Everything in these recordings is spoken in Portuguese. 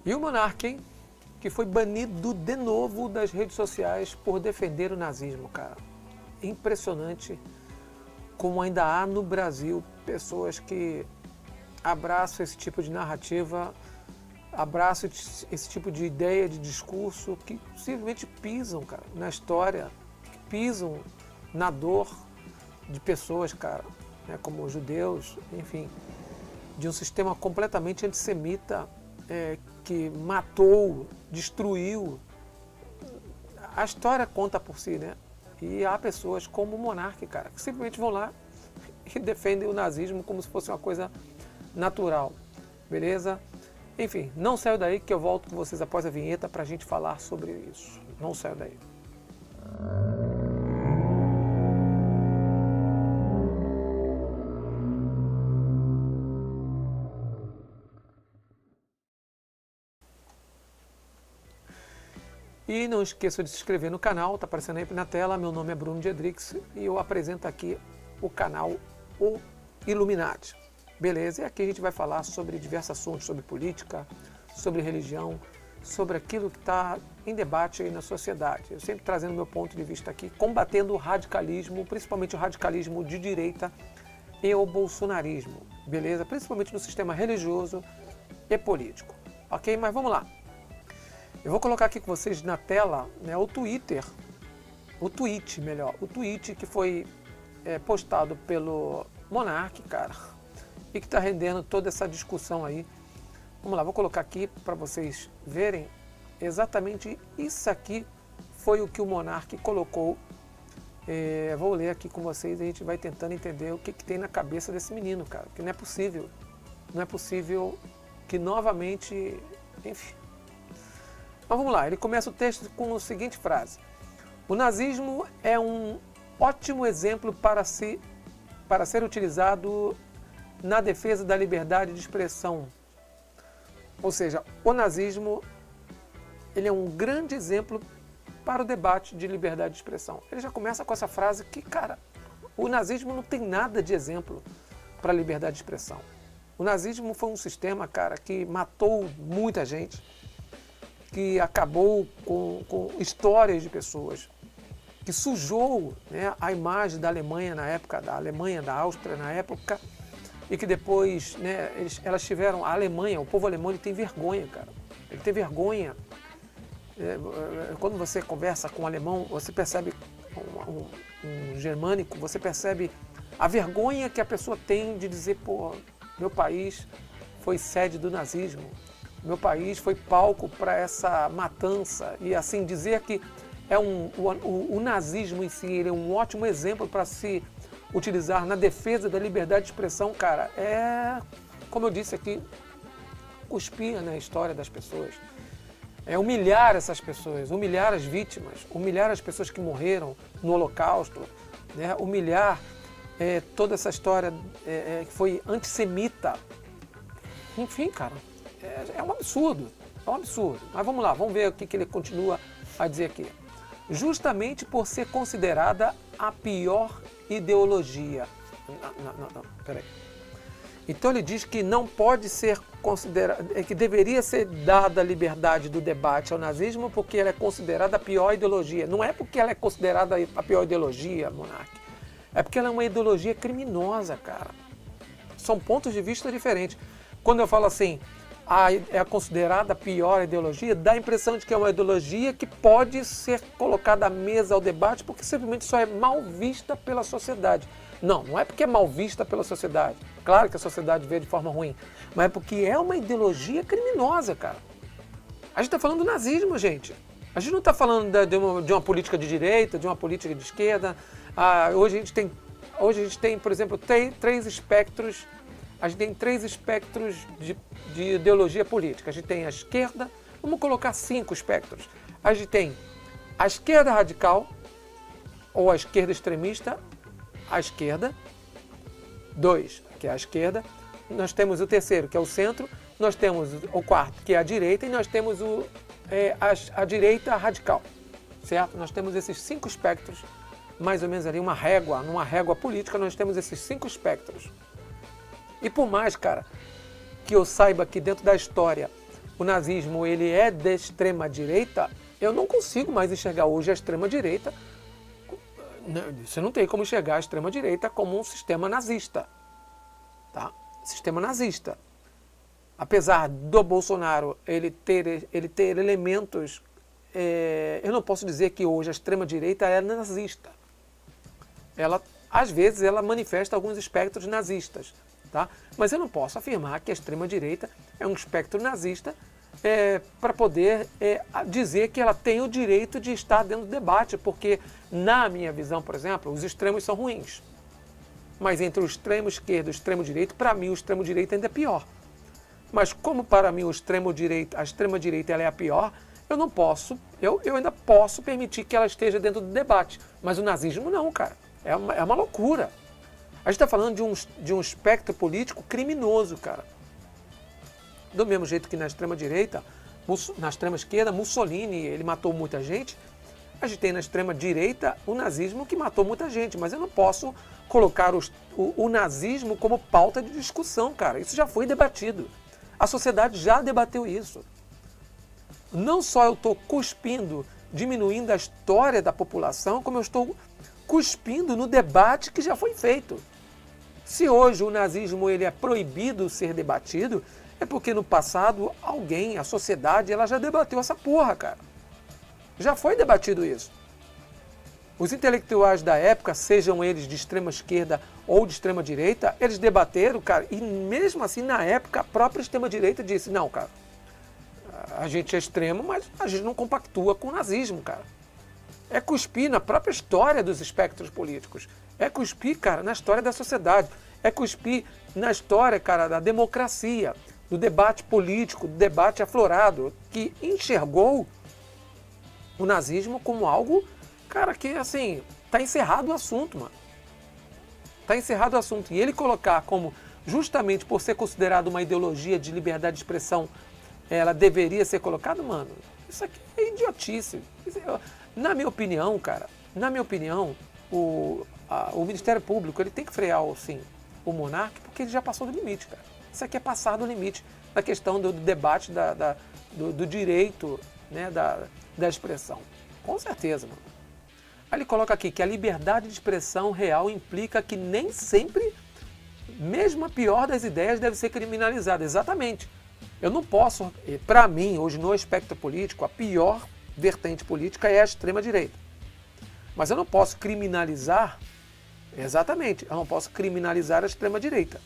E o monarca, hein, que foi banido de novo das redes sociais por defender o nazismo, cara. Impressionante como ainda há no Brasil pessoas que abraçam esse tipo de narrativa, abraçam esse tipo de ideia, de discurso, que simplesmente pisam, cara, na história, que pisam na dor de pessoas, cara, né, como judeus, enfim, de um sistema completamente antissemita, que matou, destruiu. A história conta por si, né? E há pessoas como o monarca, cara, que simplesmente vão lá e defendem o nazismo como se fosse uma coisa natural, beleza? Enfim, não saiu daí que eu volto com vocês após a vinheta para a gente falar sobre isso. Não saiu daí. E não esqueça de se inscrever no canal, está aparecendo aí na tela. Meu nome é Bruno Diedrix e eu apresento aqui o canal O Illuminati. Beleza? E aqui a gente vai falar sobre diversos assuntos, sobre política, sobre religião, sobre aquilo que está em debate aí na sociedade. Eu sempre trazendo meu ponto de vista aqui, combatendo o radicalismo, principalmente o radicalismo de direita e o bolsonarismo. Beleza? Principalmente no sistema religioso e político. Ok? Mas vamos lá. Eu vou colocar aqui com vocês na tela, né, o tweet que foi postado pelo Monark, cara, e que está rendendo toda essa discussão aí. Vamos lá, vou colocar aqui para vocês verem exatamente isso aqui foi o que o Monark colocou. Vou ler aqui com vocês e a gente vai tentando entender o que tem na cabeça desse menino, cara, que não é possível que novamente, enfim. Mas vamos lá, ele começa o texto com a seguinte frase: o nazismo é um ótimo exemplo para ser utilizado na defesa da liberdade de expressão. Ou seja, o nazismo ele é um grande exemplo para o debate de liberdade de expressão. Ele já começa com essa frase que, cara, o nazismo não tem nada de exemplo para a liberdade de expressão. O nazismo foi um sistema, cara, que matou muita gente, que acabou com histórias de pessoas, que sujou, né, a imagem da Alemanha na época, da Áustria na época, e que depois, né, elas tiveram, a Alemanha, o povo alemão, ele tem vergonha, cara. Ele tem vergonha. Quando você conversa com um alemão, você percebe, um germânico, você percebe a vergonha que a pessoa tem de dizer, pô, meu país foi sede do nazismo. Meu país foi palco para essa matança. E assim, dizer que o nazismo em si ele é um ótimo exemplo para se utilizar na defesa da liberdade de expressão, cara, como eu disse aqui, cuspir na história das pessoas. É humilhar essas pessoas, humilhar as vítimas, humilhar as pessoas que morreram no Holocausto, né? Humilhar toda essa história que foi antissemita. Enfim, cara. É um absurdo, Mas vamos lá, vamos ver o que ele continua a dizer aqui. Justamente por ser considerada a pior ideologia. Não, peraí. Então ele diz que não pode ser considerada, que deveria ser dada a liberdade do debate ao nazismo porque ela é considerada a pior ideologia. Não é porque ela é considerada a pior ideologia, Monark. É porque ela é uma ideologia criminosa, cara. São pontos de vista diferentes. Quando eu falo assim, é considerada a pior ideologia, dá a impressão de que é uma ideologia que pode ser colocada à mesa ao debate porque simplesmente só é mal vista pela sociedade. Não é porque é mal vista pela sociedade. Claro que a sociedade vê de forma ruim, mas é porque é uma ideologia criminosa, cara. A gente está falando do nazismo, gente. A gente não está falando de uma política de direita, de uma política de esquerda. Hoje a gente tem, por exemplo, três espectros. A gente tem três espectros de ideologia política. A gente tem a esquerda, vamos colocar 5 espectros. A gente tem a esquerda radical, ou a esquerda extremista, a esquerda. 2, que é a esquerda. Nós temos o terceiro, que é o centro. Nós temos o quarto, que é a direita. E nós temos a direita radical, certo? Nós temos esses 5 espectros, mais ou menos ali, numa régua política, nós temos esses 5 espectros. E por mais, cara, que eu saiba que dentro da história o nazismo ele é de extrema direita, eu não consigo mais enxergar hoje a extrema direita. Você não tem como enxergar a extrema direita como um sistema nazista, tá? Sistema nazista. Apesar do Bolsonaro ele ter elementos, eu não posso dizer que hoje a extrema direita é nazista. Ela, às vezes, ela manifesta alguns espectros nazistas, tá? Mas eu não posso afirmar que a extrema direita é um espectro nazista para poder dizer que ela tem o direito de estar dentro do debate, porque, na minha visão, por exemplo, os extremos são ruins. Mas entre o extremo esquerdo e o extremo direito, para mim o extremo direito ainda é pior. Mas como para mim a extrema direita ela é a pior, eu não posso, eu ainda posso permitir que ela esteja dentro do debate. Mas o nazismo não, cara. É uma loucura. A gente está falando de um espectro político criminoso, cara. Do mesmo jeito que na extrema direita, na extrema esquerda, Mussolini, ele matou muita gente. A gente tem na extrema direita o nazismo que matou muita gente. Mas eu não posso colocar o nazismo como pauta de discussão, cara. Isso já foi debatido. A sociedade já debateu isso. Não só eu estou cuspindo, diminuindo a história da população, como eu estou cuspindo no debate que já foi feito. Se hoje o nazismo ele é proibido ser debatido, é porque no passado alguém, a sociedade, ela já debateu essa porra, cara. Já foi debatido isso. Os intelectuais da época, sejam eles de extrema esquerda ou de extrema direita, eles debateram, cara, e mesmo assim, na época, a própria extrema direita disse, não, cara, a gente é extremo, mas a gente não compactua com o nazismo, cara. É cuspir na própria história dos espectros políticos. É cuspir, cara, na história da sociedade. É cuspir na história, cara, da democracia, do debate político, do debate aflorado, que enxergou o nazismo como algo, cara, que, assim, tá encerrado o assunto, mano. Tá encerrado o assunto. E ele colocar como, justamente por ser considerado uma ideologia de liberdade de expressão, ela deveria ser colocada, mano, isso aqui é idiotice. Na minha opinião, cara, o Ministério Público ele tem que frear, sim, o monarca, porque ele já passou do limite, cara. Isso aqui é passar do limite na questão do debate do direito, né, da expressão. Com certeza, mano. Aí ele coloca aqui que a liberdade de expressão real implica que nem sempre, mesmo a pior das ideias, deve ser criminalizada. Exatamente. Eu não posso, para mim, hoje no espectro político, a pior vertente política é a extrema-direita. Mas eu não posso criminalizar, exatamente, eu não posso criminalizar a extrema-direita,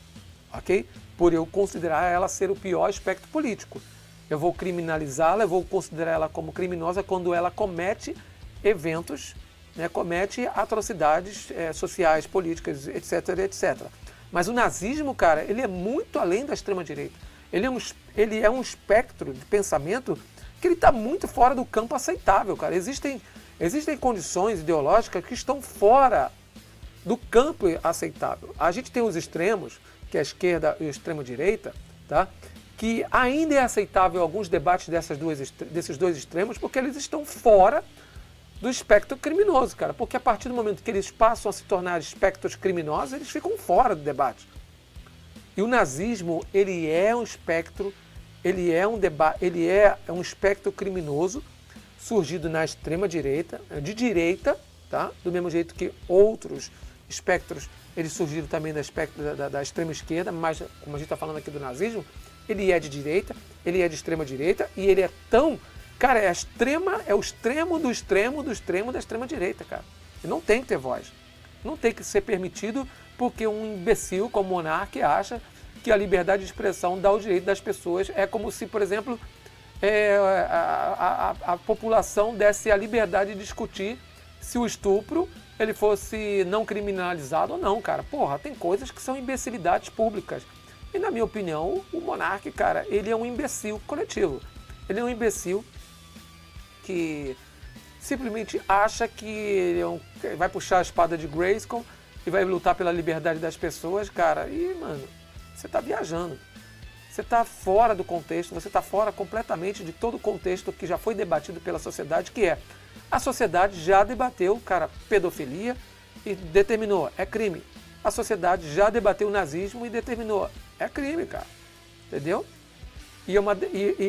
ok? Por eu considerar ela ser o pior espectro político. Eu vou criminalizá-la, eu vou considerar ela como criminosa quando ela comete eventos, né, comete atrocidades sociais, políticas, etc, etc. Mas o nazismo, cara, ele é muito além da extrema-direita. Ele é um espectro de pensamento que ele está muito fora do campo aceitável, cara. Existem condições ideológicas que estão fora do campo aceitável. A gente tem os extremos, que é a esquerda e a extrema-direita, tá? Que ainda é aceitável alguns debates desses dois extremos, porque eles estão fora do espectro criminoso, cara. Porque a partir do momento que eles passam a se tornar espectros criminosos, eles ficam fora do debate. E o nazismo, ele é um espectro, ele é um espectro criminoso surgido na extrema-direita, de direita, tá? Do mesmo jeito que outros espectros, eles surgiram também da extrema-esquerda, mas como a gente está falando aqui do nazismo, ele é de direita, ele é de extrema-direita e ele é tão... Cara, é o extremo do extremo do extremo da extrema-direita, cara. E não tem que ter voz. Não tem que ser permitido porque um imbecil como o monarca acha que a liberdade de expressão dá o direito das pessoas. É como se, por exemplo, a população desse a liberdade de discutir se o estupro ele fosse não criminalizado ou não, cara. Porra, tem coisas que são imbecilidades públicas. E, na minha opinião, o monarca, cara, ele é um imbecil coletivo. Ele é um imbecil que simplesmente acha que ele vai puxar a espada de Grayskull e vai lutar pela liberdade das pessoas, cara. E, mano, você tá viajando. Você tá fora do contexto, você tá fora completamente de todo o contexto que já foi debatido pela sociedade, que é a sociedade já debateu, cara, pedofilia e determinou, é crime. A sociedade já debateu o nazismo e determinou, é crime, cara. Entendeu? E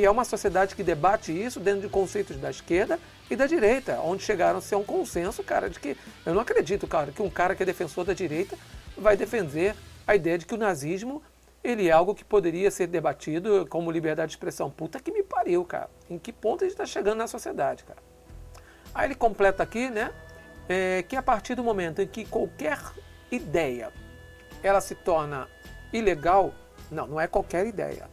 é uma sociedade que debate isso dentro de conceitos da esquerda e da direita, onde chegaram-se a um consenso, cara, de que eu não acredito, cara, que um cara que é defensor da direita vai defender a ideia de que o nazismo ele é algo que poderia ser debatido como liberdade de expressão. Puta que me pariu, cara. Em que ponto a gente está chegando na sociedade, cara? Aí ele completa aqui, né, que a partir do momento em que qualquer ideia ela se torna ilegal, não é qualquer ideia.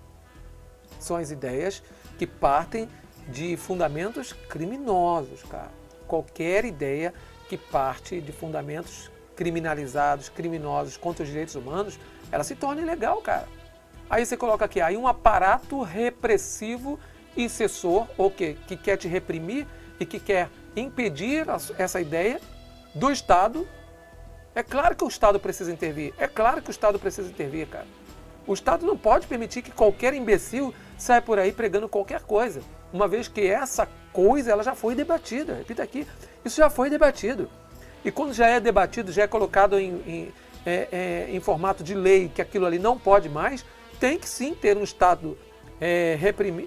São as ideias que partem de fundamentos criminosos, cara. Qualquer ideia que parte de fundamentos criminalizados, criminosos contra os direitos humanos, ela se torna ilegal, cara. Aí você coloca aqui, aí um aparato repressivo e incessor, ou que quer te reprimir e que quer impedir essa ideia do Estado. É claro que o Estado precisa intervir, cara. O Estado não pode permitir que qualquer imbecil saia por aí pregando qualquer coisa, uma vez que essa coisa ela já foi debatida. Repita aqui, isso já foi debatido. E quando já é debatido, já é colocado em formato de lei que aquilo ali não pode mais, tem que sim ter um Estado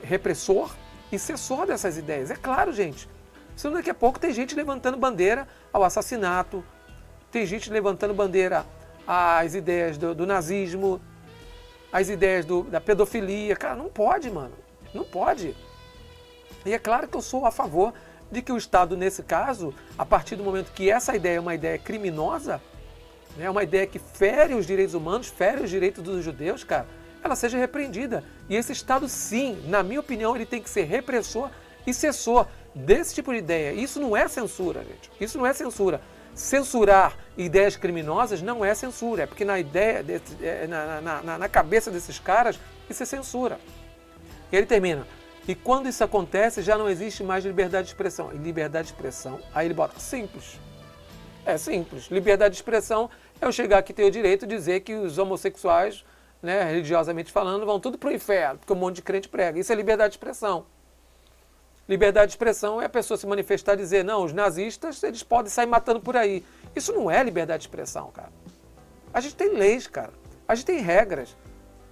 repressor e cessor dessas ideias. É claro, gente. Senão daqui a pouco tem gente levantando bandeira ao assassinato, tem gente levantando bandeira às ideias do nazismo, às ideias da pedofilia. Cara, não pode, mano. Não pode. E é claro que eu sou a favor de que o Estado, nesse caso, a partir do momento que essa ideia é uma ideia criminosa, né, uma ideia que fere os direitos humanos, fere os direitos dos judeus, cara, ela seja repreendida. E esse Estado, sim, na minha opinião, ele tem que ser repressor e cessor desse tipo de ideia. Isso não é censura, gente. Isso não é censura. Censurar ideias criminosas não é censura, é porque na ideia, na cabeça desses caras, isso é censura. E ele termina. E quando isso acontece, já não existe mais liberdade de expressão. E liberdade de expressão, aí ele bota simples. É simples. Liberdade de expressão é eu chegar aqui e ter o direito de dizer que os homossexuais, né, religiosamente falando, vão tudo pro inferno, porque um monte de crente prega. Isso é liberdade de expressão. Liberdade de expressão é a pessoa se manifestar e dizer, não, os nazistas, eles podem sair matando por aí. Isso não é liberdade de expressão, cara. A gente tem leis, cara. A gente tem regras.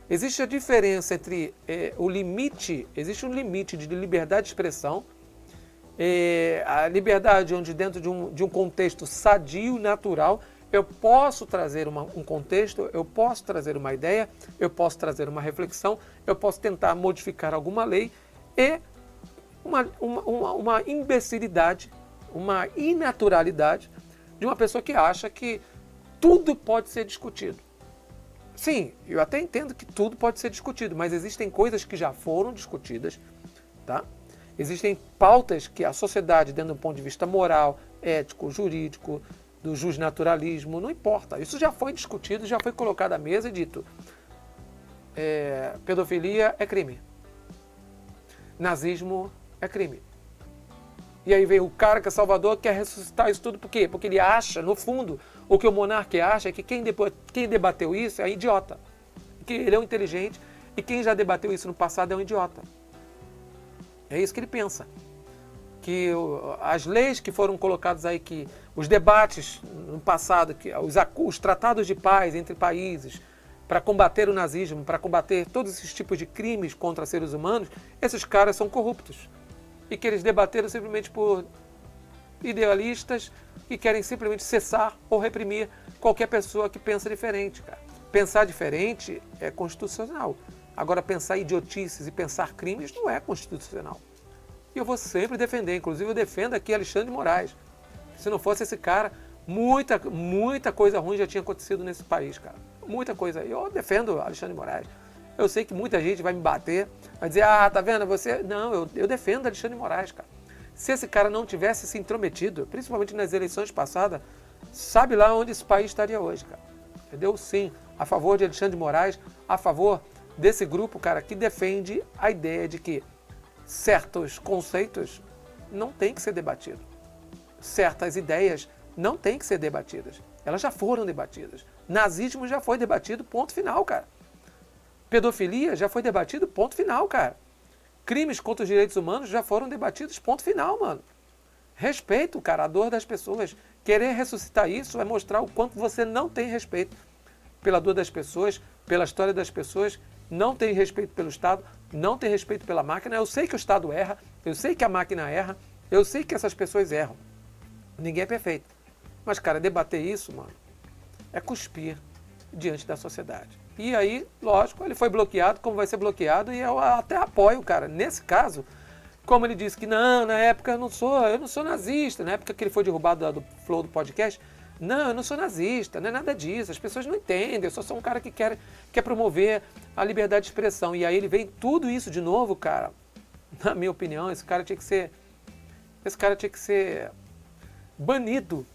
Existe a diferença entre o limite, existe um limite de liberdade de expressão, a liberdade onde dentro de um contexto sadio, natural, eu posso trazer um contexto, eu posso trazer uma ideia, eu posso trazer uma reflexão, eu posso tentar modificar alguma lei e uma imbecilidade, uma inaturalidade de uma pessoa que acha que tudo pode ser discutido. Sim, eu até entendo que tudo pode ser discutido, mas existem coisas que já foram discutidas, tá? Existem pautas que a sociedade, dentro do ponto de vista moral, ético, jurídico, do justnaturalismo, não importa. Isso já foi discutido, já foi colocado à mesa e dito. Pedofilia é crime. Nazismo é crime. E aí vem o cara que é Salvador, quer ressuscitar isso tudo, por quê? Porque ele acha, no fundo, o que o monarca acha é que quem debateu isso é idiota. Que ele é um inteligente e quem já debateu isso no passado é um idiota. É isso que ele pensa. Que as leis que foram colocadas aí, que os debates no passado, que os tratados de paz entre países para combater o nazismo, para combater todos esses tipos de crimes contra seres humanos, esses caras são corruptos. E que eles debateram simplesmente por idealistas que querem simplesmente cessar ou reprimir qualquer pessoa que pensa diferente, cara. Pensar diferente é constitucional. Agora, pensar idiotices e pensar crimes não é constitucional. E eu vou sempre defender, inclusive eu defendo aqui Alexandre de Moraes. Se não fosse esse cara, muita coisa ruim já tinha acontecido nesse país, cara. Muita coisa. E eu defendo Alexandre de Moraes. Eu sei que muita gente vai me bater, vai dizer, tá vendo, você... Não, eu defendo Alexandre de Moraes, cara. Se esse cara não tivesse se intrometido, principalmente nas eleições passadas, sabe lá onde esse país estaria hoje, cara. Entendeu? Sim, a favor de Alexandre de Moraes, a favor desse grupo, cara, que defende a ideia de que certos conceitos não têm que ser debatidos. Certas ideias não têm que ser debatidas. Elas já foram debatidas. Nazismo já foi debatido, ponto final, cara. Pedofilia já foi debatido, ponto final, cara. Crimes contra os direitos humanos já foram debatidos, ponto final, mano. Respeito, cara, a dor das pessoas. Querer ressuscitar isso é mostrar o quanto você não tem respeito pela dor das pessoas, pela história das pessoas, não tem respeito pelo Estado, não ter respeito pela máquina. Eu sei que o Estado erra, eu sei que a máquina erra, eu sei que essas pessoas erram. Ninguém é perfeito. Mas, cara, debater isso, mano, é cuspir diante da sociedade. E aí, lógico, ele foi bloqueado, como vai ser bloqueado, e eu até apoio, cara. Nesse caso, como ele disse que não, na época eu não sou nazista, na época que ele foi derrubado do Flow do podcast, não, eu não sou nazista, não é nada disso, as pessoas não entendem, eu só sou um cara que quer promover a liberdade de expressão. E aí ele vem tudo isso de novo, cara. Na minha opinião, esse cara tinha que ser banido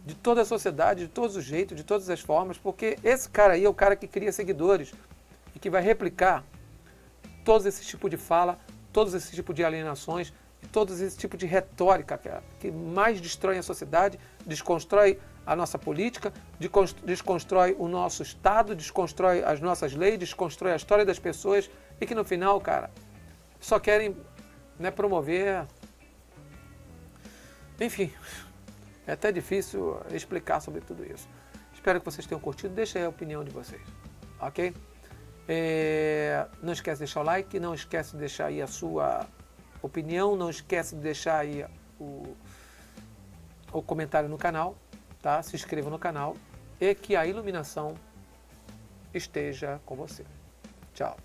de toda a sociedade, de todos os jeitos, de todas as formas, porque esse cara aí é o cara que cria seguidores e que vai replicar todos esses tipos de fala, todos esses tipos de alienações e todos esses tipos de retórica que mais destrói a sociedade, desconstrói a nossa política, desconstrói o nosso Estado, desconstrói as nossas leis, desconstrói a história das pessoas e que no final, cara, só querem, né, promover... Enfim, é até difícil explicar sobre tudo isso. Espero que vocês tenham curtido. Deixa aí a opinião de vocês, ok? Não esquece de deixar o like, não esquece de deixar aí a sua opinião, não esquece de deixar aí o comentário no canal, tá? Se inscreva no canal e que a iluminação esteja com você. Tchau.